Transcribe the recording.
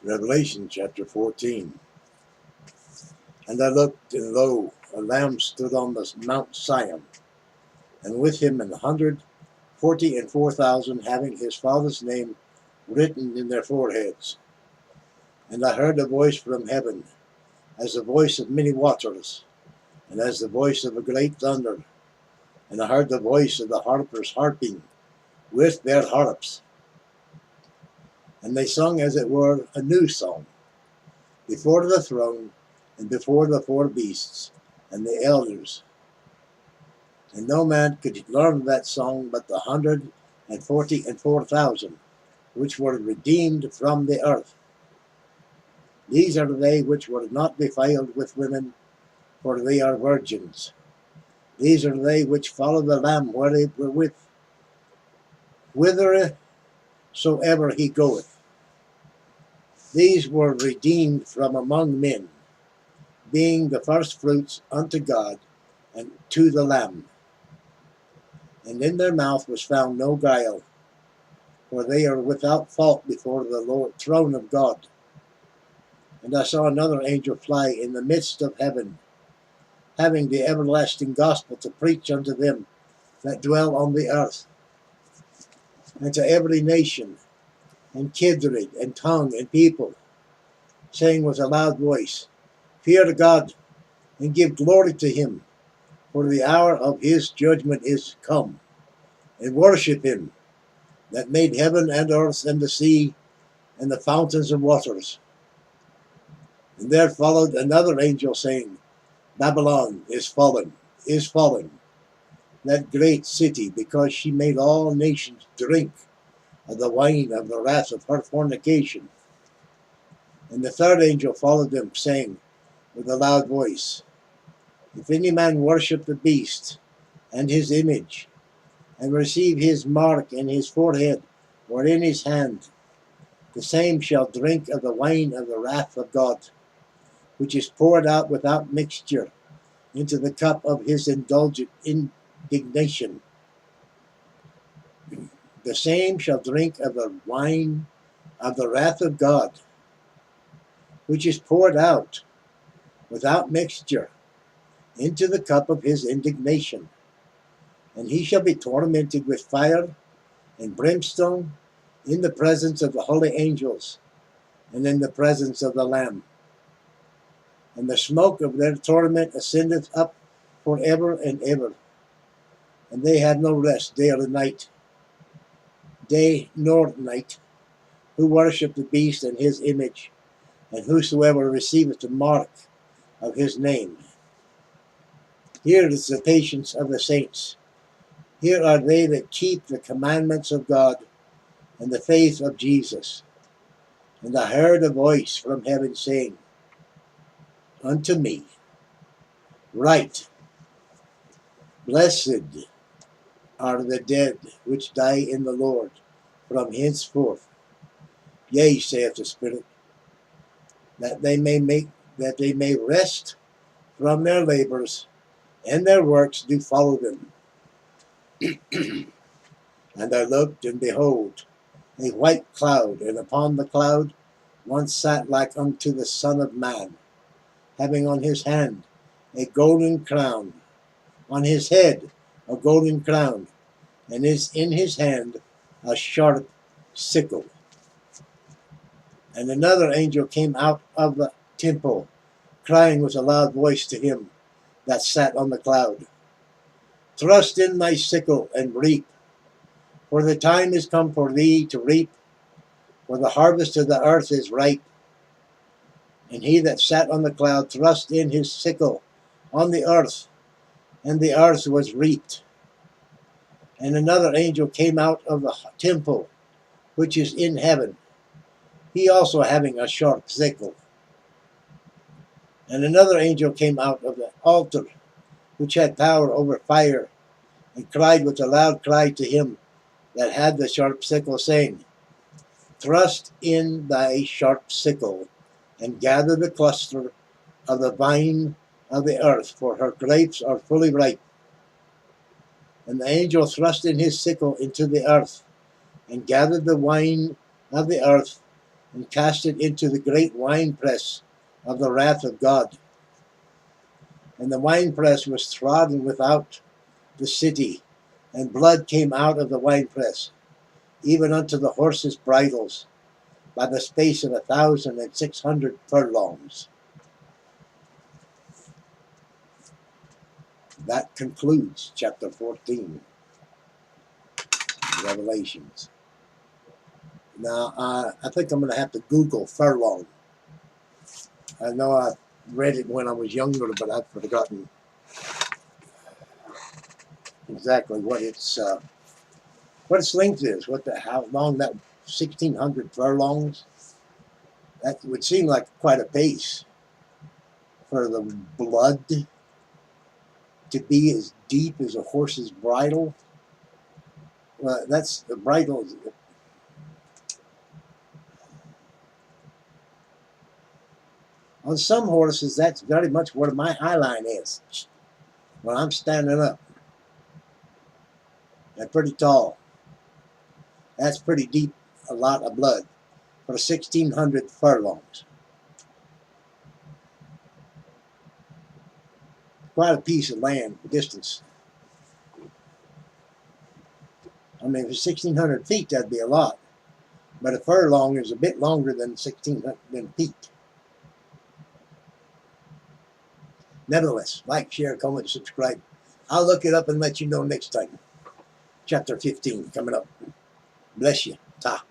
Revelation chapter 14. And I looked, and lo, a lamb stood on the Mount Sion, and with him 144,000, having his father's name written in their foreheads. And I heard a voice from heaven, as the voice of many waters, and as the voice of a great thunder. And I heard the voice of the harpers harping with their harps. And they sung, as it were, a new song, before the throne, and before the four beasts, and the elders. And no man could learn that song but the 144,000, which were redeemed from the earth. These are they which were not defiled with women, for they are virgins. These are they which follow the Lamb whithersoever he goeth. These were redeemed from among men, being the firstfruits unto God and to the Lamb. And in their mouth was found no guile, for they are without fault before the throne of God. And I saw another angel fly in the midst of heaven, having the everlasting gospel to preach unto them that dwell on the earth, and to every nation, and kindred, and tongue, and people, saying with a loud voice, Fear God, and give glory to him, for the hour of his judgment is come, and worship him that made heaven and earth and the sea and the fountains of waters. And there followed another angel, saying, Babylon is fallen, that great city, because she made all nations drink of the wine of the wrath of her fornication. And the third angel followed them, saying with a loud voice, If any man worship the beast and his image, and receive his mark in his forehead or in his hand, the same shall drink of the wine of the wrath of God, which is poured out without mixture into the cup of his indulgent indignation. The same shall drink of the wine of the wrath of God, which is poured out without mixture into the cup of his indignation. And he shall be tormented with fire and brimstone in the presence of the holy angels and in the presence of the Lamb. And the smoke of their torment ascendeth up for ever and ever. And they have no rest day or night, day nor night, who worship the beast and his image, and whosoever receiveth the mark of his name. Here is the patience of the saints. Here are they that keep the commandments of God and the faith of Jesus. And I heard a voice from heaven saying unto me, Write, Blessed are the dead which die in the Lord from henceforth. Yea, saith the Spirit, that they may rest from their labors, and their works do follow them. And I looked, and behold, a white cloud, and upon the cloud one sat like unto the Son of Man, having on his hand a golden crown, on his head a golden crown, and is in his hand a sharp sickle. And another angel came out of the temple, crying with a loud voice to him that sat on the cloud, Thrust in thy sickle and reap, for the time is come for thee to reap, for the harvest of the earth is ripe. And he that sat on the cloud thrust in his sickle on the earth, and the earth was reaped. And another angel came out of the temple, which is in heaven, he also having a sharp sickle. And another angel came out of the altar, which had power over fire, and cried with a loud cry to him that had the sharp sickle, saying, Thrust in thy sharp sickle, and gather the cluster of the vine of the earth, for her grapes are fully ripe. And the angel thrust in his sickle into the earth, and gathered the wine of the earth and cast it into the great winepress of the wrath of God. And the winepress was trodden without the city, and blood came out of the winepress, even unto the horses' bridles, by the space of 1,600 furlongs. That concludes chapter 14, Revelations. Now, I think I'm going to have to Google furlong. I know I read it when I was younger, but I've forgotten exactly what its length is. How long that 1,600 furlongs? That would seem like quite a pace for the blood to be as deep as a horse's bridle. Well, that's the bridle. On some horses, that's very much where my eye line is when I'm standing up. They're pretty tall. That's pretty deep, a lot of blood for 1,600 furlongs. Quite a piece of land distance. I mean, for 1,600 feet, that'd be a lot. But a furlong is a bit longer than 1,600 feet. Nevertheless, like, share, comment, subscribe. I'll look it up and let you know next time. Chapter 15 coming up. Bless you. Ta.